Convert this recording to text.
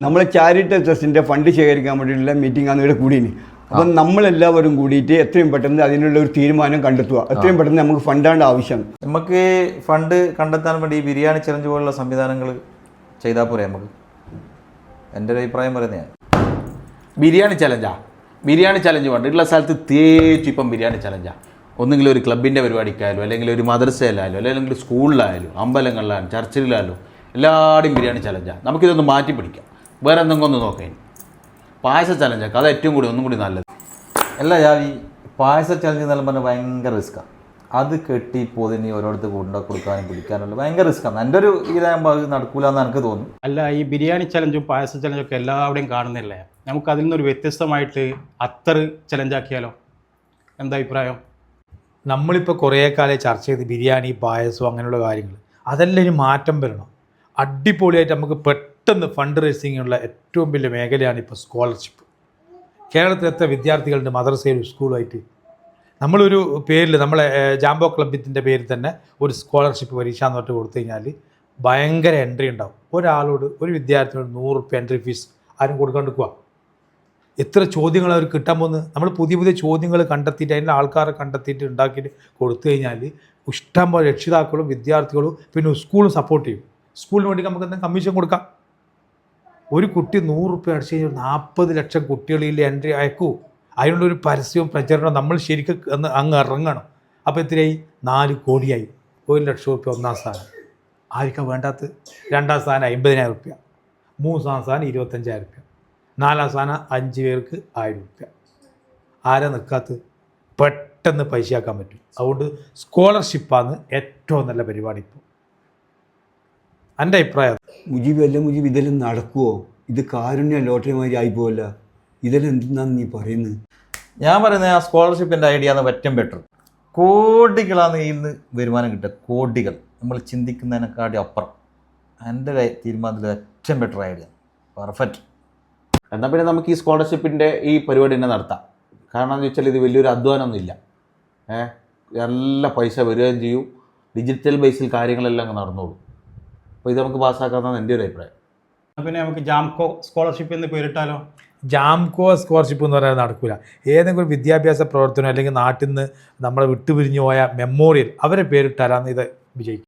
നമ്മൾ charitable ട്രസ്റ്റിൻ്റെ fund ശേഖരിക്കാൻ വേണ്ടിയിട്ടുള്ള മീറ്റിംഗ് ആണ് ഇവിടെ കൂടിയിന്. അപ്പം നമ്മളെല്ലാവരും കൂടിയിട്ട് എത്രയും പെട്ടെന്ന് അതിനുള്ള ഒരു തീരുമാനം കണ്ടെത്തുക. എത്രയും പെട്ടെന്ന് നമുക്ക് ഫണ്ടാണ്ട് ആവശ്യം. നമുക്ക് ഫണ്ട് കണ്ടെത്താൻ വേണ്ടി ഈ ബിരിയാണി ചലഞ്ച് പോലുള്ള സംവിധാനങ്ങൾ ചെയ്താൽ പോരെ നമുക്ക്? എൻ്റെ ഒരു അഭിപ്രായം പറയുന്നത് ബിരിയാണി ചലഞ്ച് വേണ്ട ഉള്ള സ്ഥലത്ത് തേച്ച് ഇപ്പം ബിരിയാണി ചലഞ്ചാണ്. ഒന്നുകിൽ ഒരു ക്ലബിൻ്റെ പരിപാടിക്കായാലും അല്ലെങ്കിൽ ഒരു മദ്രസയിലായാലും അല്ലെങ്കിൽ സ്കൂളിലായാലും അമ്പലങ്ങളിലായാലും ചർച്ചിലായാലും എല്ലാവരുടെയും ബിരിയാണി ചലഞ്ചാണ്. നമുക്കിതൊന്ന് മാറ്റി പിടിക്കാം. വേറെ എന്തെങ്കിലും ഒന്ന് നോക്കാം. പായസ ചലഞ്ചൊക്കെ അത് ഏറ്റവും കൂടി ഒന്നും കൂടി നല്ലത്. അല്ല, ഞാൻ ഈ പായസ ചലഞ്ച് എന്നെല്ലാം പറഞ്ഞാൽ ഭയങ്കര റിസ്ക്കാണ്. അത് കെട്ടി പൊതിഞ്ഞ് ഓരോരുത്തർ കൊടുക്കാനും പിടിക്കാനുള്ള ഭയങ്കര റിസ്ക്കാണ്. എൻ്റെ ഒരു ഇതാകുമ്പോൾ അത് നടക്കൂലെന്ന് എനിക്ക് തോന്നുന്നു. അല്ല, ഈ ബിരിയാണി ചലഞ്ചും പായസ ചലഞ്ചും ഒക്കെ എല്ലാവരുടെയും കാണുന്നില്ലേ? നമുക്ക് അതിൽ നിന്നൊരു വ്യത്യസ്തമായിട്ട് അത്തർ ചലഞ്ചാക്കിയാലോ? എന്താ അഭിപ്രായം? നമ്മളിപ്പോൾ കുറേ കാലം ചർച്ച ചെയ്ത് ബിരിയാണി പായസം അങ്ങനെയുള്ള കാര്യങ്ങൾ, അതെല്ലാം ഇനി മാറ്റം വരണം. അടിപൊളിയായിട്ട് നമുക്ക് പെട്ടെന്ന് ഫണ്ട് റേസിങ്ങിനുള്ള ഏറ്റവും വലിയ മേഖലയാണ് ഇപ്പോൾ സ്കോളർഷിപ്പ്. കേരളത്തിലെത്ര വിദ്യാർത്ഥികളുണ്ട് മദ്രസയിലും സ്കൂളുമായിട്ട്? നമ്മളൊരു പേരിൽ നമ്മളെ ജാംബോ ക്ലബിൻ്റെ പേരിൽ തന്നെ ഒരു സ്കോളർഷിപ്പ് പരീക്ഷ എന്ന് പറഞ്ഞിട്ട് കൊടുത്തു കഴിഞ്ഞാൽ ഭയങ്കര എൻട്രി ഉണ്ടാവും. ഒരാളോട് ഒരു വിദ്യാർത്ഥിയോട് 100 രൂപ എൻട്രി ഫീസ് ആരും കൊടുക്കാണ്ടിരിക്കുക. എത്ര ചോദ്യങ്ങൾ അവർ കിട്ടാൻ പോകുന്നത്? നമ്മൾ പുതിയ പുതിയ ചോദ്യങ്ങൾ കണ്ടെത്തിയിട്ട് അതിൻ്റെ ആൾക്കാരെ കണ്ടെത്തിയിട്ട് ഉണ്ടാക്കിയിട്ട് കൊടുത്തു കഴിഞ്ഞാൽ ഇഷ്ടം പോലെ രക്ഷിതാക്കളും വിദ്യാർത്ഥികളും പിന്നെ സ്കൂളും സപ്പോർട്ട് ചെയ്യും. സ്കൂളിന് വേണ്ടി നമുക്ക് എന്തെങ്കിലും കമ്മീഷൻ കൊടുക്കാം. ഒരു കുട്ടി 100 രൂപ അടിച്ചു കഴിഞ്ഞാൽ 40 ലക്ഷം കുട്ടികളിൽ എൻട്രി അയക്കൂ. അതിനുള്ളൊരു പരസ്യവും പ്രചരണവും നമ്മൾ ശരിക്കും അങ്ങ് ഇറങ്ങണം. അപ്പോൾ എത്രയായി? 4 കോടിയായി. 1 ലക്ഷം രൂപ ഒന്നാം സ്ഥാനം. ആർക്കാണ് വേണ്ടാത്ത? രണ്ടാം സ്ഥാനം 50,000 രൂപ, മൂന്നാം സ്ഥാനം 25,000 രൂപ, നാലാം സ്ഥാനം 5 പേർക്ക് 1000 രൂപ. ആരാ നിൽക്കാത്തത്? പെട്ടെന്ന് പൈസയാക്കാൻ പറ്റും. അതുകൊണ്ട് സ്കോളർഷിപ്പാണ് ഏറ്റവും നല്ല പരിപാടി ഇപ്പോൾ. എൻ്റെ അഭിപ്രായം. മുജീബ് ഇതെല്ലാം നടക്കുമോ? ഇത് കാരുണ്യ ലോട്ടറി മാതിരി ആയിപ്പോവല്ല. ഇതെല്ലാം എന്തെന്നാണ് നീ പറയുന്നത്? ഞാൻ പറയുന്നത് ആ സ്കോളർഷിപ്പിൻ്റെ ഐഡിയ ആണ് ഏറ്റവും ബെറ്റർ. കോടികളാണ് ഇതിൽ നിന്ന് വരുമാനം കിട്ടുക. കോടികൾ നമ്മൾ ചിന്തിക്കുന്നതിനെക്കാട്ടി അപ്പുറം. എൻ്റെ തീരുമാനത്തിൽ ഏറ്റവും ബെറ്റർ ഐഡിയ. പെർഫെക്റ്റ്. എന്നാൽ പിന്നെ നമുക്ക് ഈ സ്കോളർഷിപ്പിൻ്റെ ഈ പരിപാടി തന്നെ നടത്താം. കാരണം എന്ന് വെച്ചാൽ ഇത് വലിയൊരു അധ്വാനമൊന്നുമില്ല. നല്ല പൈസ വരികയും ചെയ്യും. ഡിജിറ്റൽ ബേസിൽ കാര്യങ്ങളെല്ലാം അങ്ങ് നടന്നോളൂ. അപ്പോൾ ഇത് നമുക്ക് പാസ്സാക്കാമെന്നാണ് എൻ്റെ ഒരു അഭിപ്രായം. പിന്നെ നമുക്ക് ജാംകോ സ്കോളർഷിപ്പ് എന്ന് പേരിട്ടാലോ? ജാംകോ സ്കോളർഷിപ്പ് എന്ന് പറയാൻ നടക്കില്ല. ഏതെങ്കിലും വിദ്യാഭ്യാസ പ്രവർത്തനം അല്ലെങ്കിൽ നാട്ടിൽ നിന്ന് നമ്മളെ വിട്ടുപിരിഞ്ഞു പോയ മെമ്മോറിയൽ അവരെ പേരിട്ടാലാണ് ഇത് വിജയിക്കും.